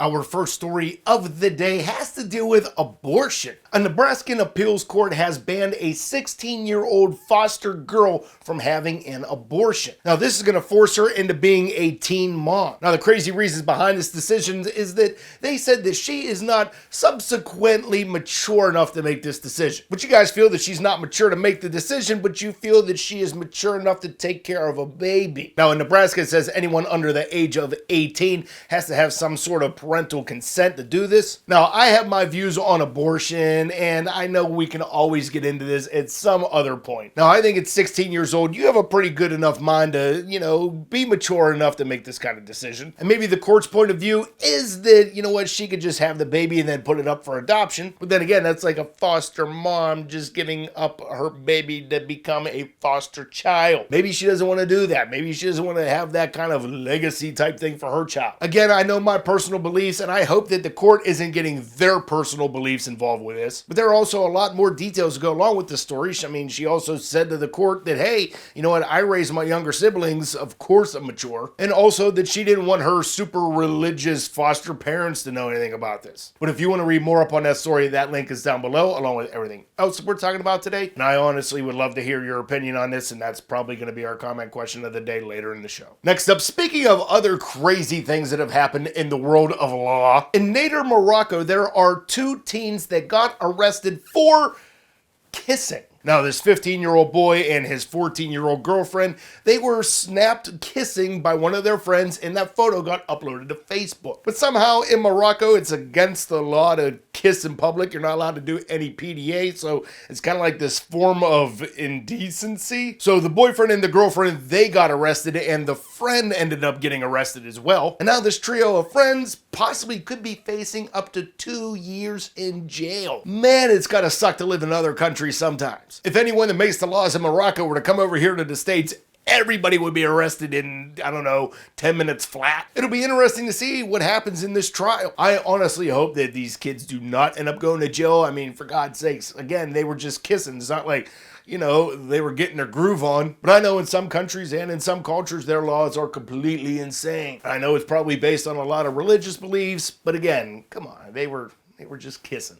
Our first story of the day has to do with abortion. A Nebraskan appeals court has banned a 16-year-old foster girl from having an abortion. Now, this is going to force her into being a teen mom. Now, the crazy reasons behind this decision is that they said that she is not subsequently mature enough to make this decision. But you guys feel that she's not mature to make the decision, but you feel that she is mature enough to take care of a baby. Now, in Nebraska, it says anyone under the age of 18 has to have some sort of parental consent to do this. Now, I have my views on abortion, and I know we can always get into this at some other point. Now, I think at 16 years old, you have a pretty good enough mind to, be mature enough to make this kind of decision. And maybe the court's point of view is that, she could just have the baby and then put it up for adoption. But then again, that's like a foster mom just giving up her baby to become a foster child. Maybe she doesn't want to do that. Maybe she doesn't want to have that kind of legacy type thing for her child. Again, I know my personal beliefs, and I hope that the court isn't getting their personal beliefs involved with this. But there are also a lot more details to go along with the story. I mean, she also said to the court that, hey, you know what, I raised my younger siblings, of course I'm mature. And also that she didn't want her super religious foster parents to know anything about this. But if you want to read more up on that story, that link is down below, along with everything else we're talking about today. And I honestly would love to hear your opinion on this, and that's probably going to be our comment question of the day later in the show. Next up, speaking of other crazy things that have happened in the world of law, in Nader, Morocco, there are two teens that got arrested for kissing. Now, this 15-year-old boy and his 14-year-old girlfriend, they were snapped kissing by one of their friends, and that photo got uploaded to Facebook. But somehow in Morocco, it's against the law to kiss in public. You're not allowed to do any PDA, so it's kind of like this form of indecency. So the boyfriend and the girlfriend, they got arrested, and the friend ended up getting arrested as well. And now this trio of friends possibly could be facing up to 2 years in jail. Man, it's gotta suck to live in other countries sometimes. If anyone that makes the laws in Morocco were to come over here to the States, everybody would be arrested in, 10 minutes flat. It'll be interesting to see what happens in this trial. I honestly hope that these kids do not end up going to jail. I mean, for God's sakes, again, they were just kissing. It's not like, they were getting their groove on. But I know in some countries and in some cultures, their laws are completely insane. I know it's probably based on a lot of religious beliefs, but again, come on, they were just kissing.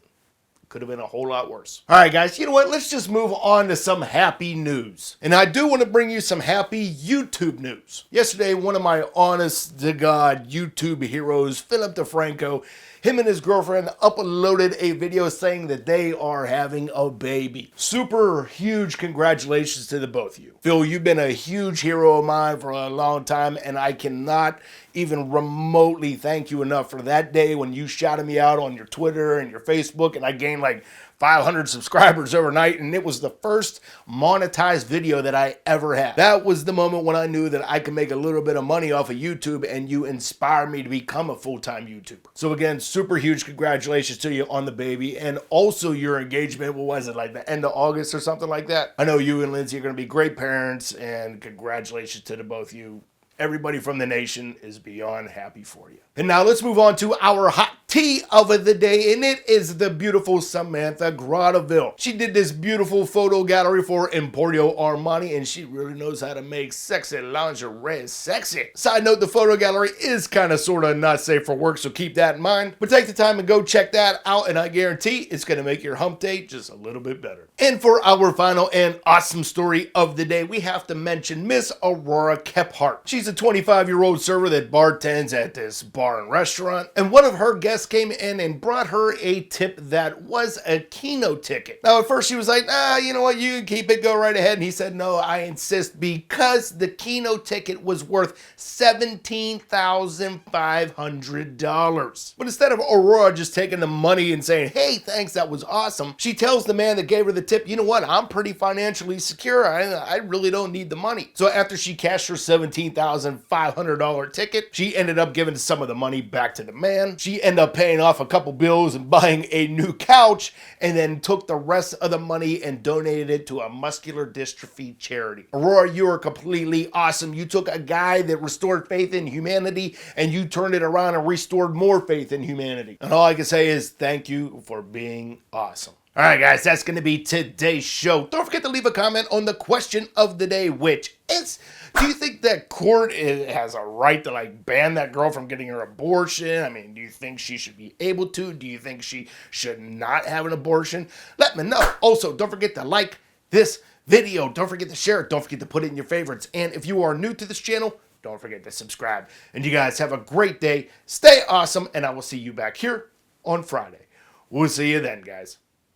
Could have been a whole lot worse. All right, guys, you know what? Let's just move on to some happy news. And I do want to bring you some happy YouTube news. Yesterday, one of my honest-to-God YouTube heroes, Philip DeFranco, him and his girlfriend uploaded a video saying that they are having a baby. Super huge congratulations to the both of you. Phil, you've been a huge hero of mine for a long time, and I cannot even remotely thank you enough for that day when you shouted me out on your Twitter and your Facebook, and I gained like 500 subscribers overnight, and it was the first monetized video that I ever had. That was the moment when I knew that I could make a little bit of money off of YouTube, and you inspired me to become a full-time YouTuber. So again, super huge congratulations to you on the baby, and also your engagement. What was it, like the end of August or something like that? I know you and Lindsay are going to be great parents, and congratulations to the both of you. Everybody from the nation is beyond happy for you. And now let's move on to our hot tea of the day, and it is the beautiful Samantha Gradoville. She did this beautiful photo gallery for Emporio Armani, and she really knows how to make sexy lingerie sexy. Side note, the photo gallery is kind of sort of not safe for work, so keep that in mind. But take the time and go check that out, and I guarantee it's going to make your hump day just a little bit better. And for our final and awesome story of the day, we have to mention Miss Aurora Kephart. She's a 25-year-old server that bartends at this bar and restaurant, and one of her guests came in and brought her a tip that was a Keno ticket. Now, at first she was like, you know what, you can keep it, go right ahead. And he said, no, I insist, because the Keno ticket was worth $17,500. But instead of Aurora just taking the money and saying, hey, thanks, that was awesome, she tells the man that gave her the tip, you know what, I'm pretty financially secure. I really don't need the money. So after she cashed her $17,500 ticket, she ended up giving some of the money back to the man. She ended up paying off a couple bills and buying a new couch, and then took the rest of the money and donated it to a muscular dystrophy charity. Aurora, you are completely awesome. You took a guy that restored faith in humanity, and you turned it around and restored more faith in humanity. And all I can say is thank you for being awesome. All right, guys, that's going to be today's show. Don't forget to leave a comment on the question of the day, which is, Do you think that court has a right to like ban that girl from getting her abortion? I mean, do you think she should be able to? Do you think she should not have an abortion? Let me know. Also, don't forget to like this video. Don't forget to share it. Don't forget to put it in your favorites. And if you are new to this channel, don't forget to subscribe. And you guys have a great day. Stay awesome. And I will see you back here on Friday. We'll see you then, guys.